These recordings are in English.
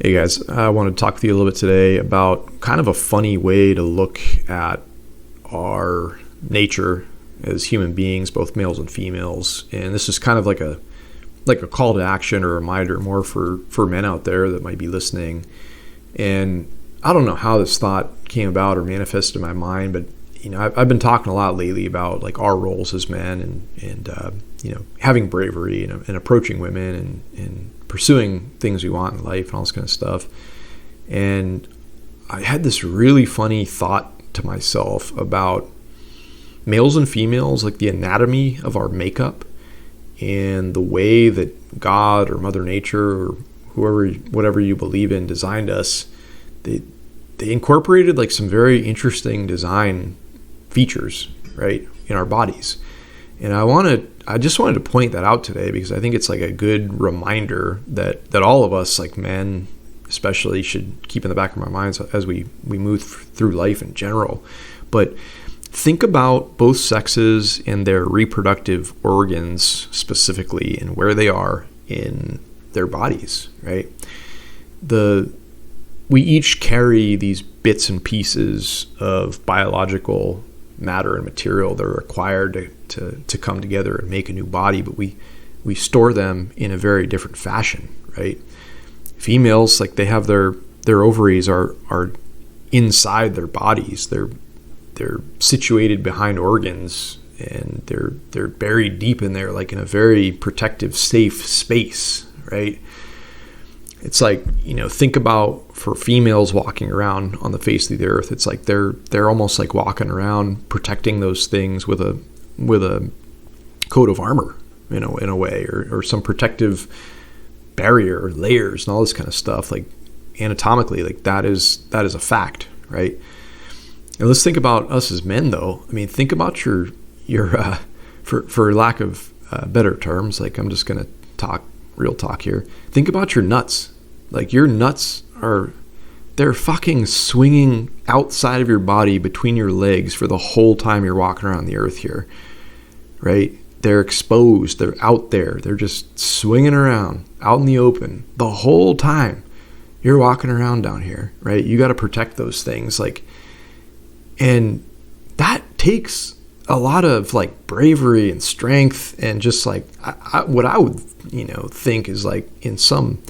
Hey guys, I want to talk with you a little bit today about kind of a funny way to look at our nature as human beings, both males and females. And this is kind of like a call to action or a reminder more for men out there that might be listening. And I don't know how this thought came about or manifested in my mind, but I've been talking a lot lately about like our roles as men and having bravery and approaching women and pursuing things we want in life and all this kind of stuff. And I had this really funny thought to myself about males and females, like the anatomy of our makeup and the way that God or Mother Nature or whatever you believe in designed us. They incorporated like some very interesting design features, right, in our bodies. And I just wanted to point that out today because I think it's like a good reminder that all of us, like men especially, should keep in the back of our minds as we move through life in general. But think about both sexes and their reproductive organs specifically and where they are in their bodies, right? We each carry these bits and pieces of biological matter and material that are required to come together and make a new body, but we store them in a very different fashion, right? Females, like, they have their ovaries are inside their bodies. They're situated behind organs, and they're buried deep in there, like in a very protective, safe space, right? It's like, think about for females walking around on the face of the earth, it's like they're almost like walking around protecting those things with a coat of armor, in a way, or some protective barrier or layers and all this kind of stuff. Like, anatomically, like that is a fact, right? And let's think about us as men, though. I mean, think about your for lack of better terms, like, I'm just gonna talk real talk here. Think about your nuts. Like, your nuts they're fucking swinging outside of your body between your legs for the whole time you're walking around the earth here, right? They're exposed. They're out there. They're just swinging around out in the open the whole time you're walking around down here, right? You got to protect those things. Like, and that takes a lot of like bravery and strength, and just like what I would think is, like, in some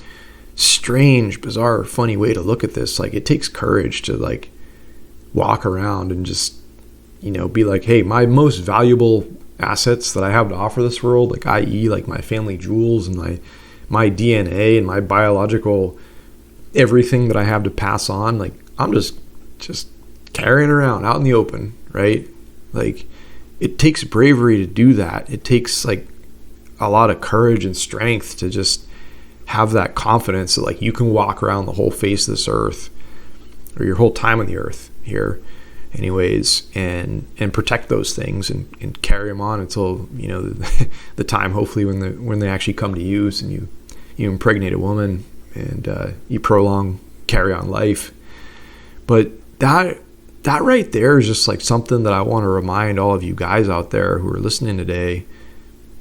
strange, bizarre, funny way to look at this, like, it takes courage to like walk around and just be like, hey, my most valuable assets that I have to offer this world, like, i.e. like my family jewels and my DNA and my biological everything that I have to pass on, like, I'm just carrying around out in the open, right? Like, it takes bravery to do that. It takes like a lot of courage and strength to just have that confidence that, like, you can walk around the whole face of this earth, or your whole time on the earth here anyways, and protect those things and carry them on until the time, hopefully, when they actually come to use, and you impregnate a woman and you prolong carry on life. But that right there is just like something that I want to remind all of you guys out there who are listening today,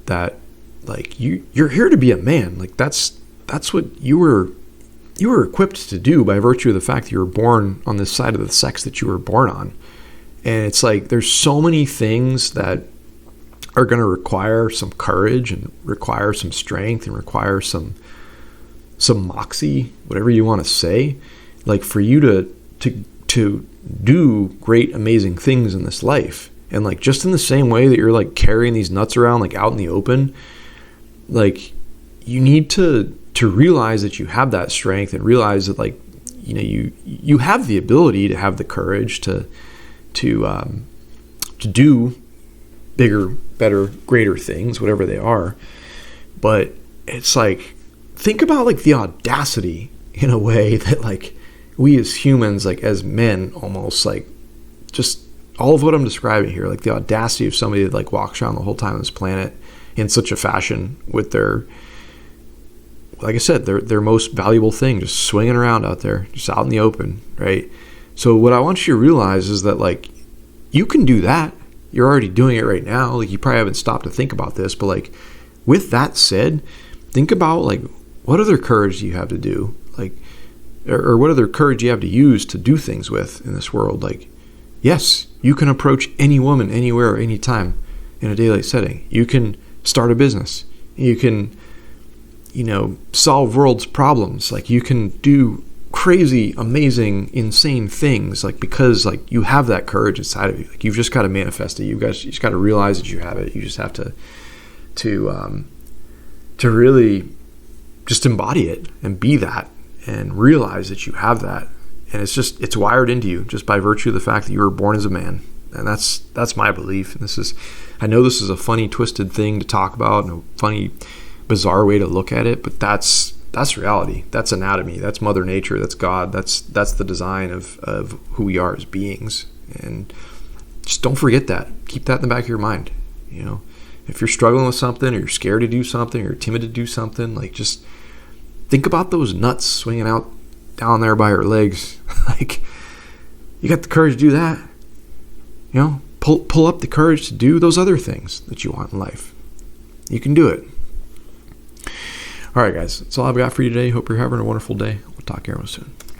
that like you're here to be a man. Like, that's what you were equipped to do by virtue of the fact that you were born on this side of the sex that you were born on. And it's like, there's so many things that are going to require some courage and require some strength and require some moxie, whatever you want to say, like, for you to do great, amazing things in this life. And like, just in the same way that you're like carrying these nuts around like out in the open, like, you need to realize that you have that strength, and realize that, like, you have the ability to have the courage to do bigger, better, greater things, whatever they are. But it's like, think about like the audacity, in a way, that like we as humans, like as men, almost like just all of what I'm describing here, like the audacity of somebody that like walks around the whole time on this planet in such a fashion with their, like I said, their most valuable thing just swinging around out there, just out in the open, right? So what I want you to realize is that, like, you can do that. You're already doing it right now. Like, you probably haven't stopped to think about this, but like, with that said, think about like, what other courage do you have to do? Like, or what other courage you have to use to do things with in this world. Like, yes, you can approach any woman anywhere, anytime in a daylight setting. You can start a business. You can, solve world's problems. Like, you can do crazy, amazing, insane things, like, because like you have that courage inside of you. Like, you've just got to manifest it. You just got to realize that you have it. You just have to really just embody it and be that and realize that you have that. And it's wired into you just by virtue of the fact that you were born as a man. And that's my belief. And I know this is a funny, twisted thing to talk about and a funny, bizarre way to look at it, but that's reality. That's anatomy. That's Mother Nature. That's God. That's the design of who we are as beings. And just don't forget that. Keep that in the back of your mind. If you're struggling with something, or you're scared to do something, or you're timid to do something, like, just think about those nuts swinging out down there by your legs. Like, you got the courage to do that. Pull up the courage to do those other things that you want in life. You can do it. All right, guys, that's all I've got for you today. Hope you're having a wonderful day. We'll talk to you soon.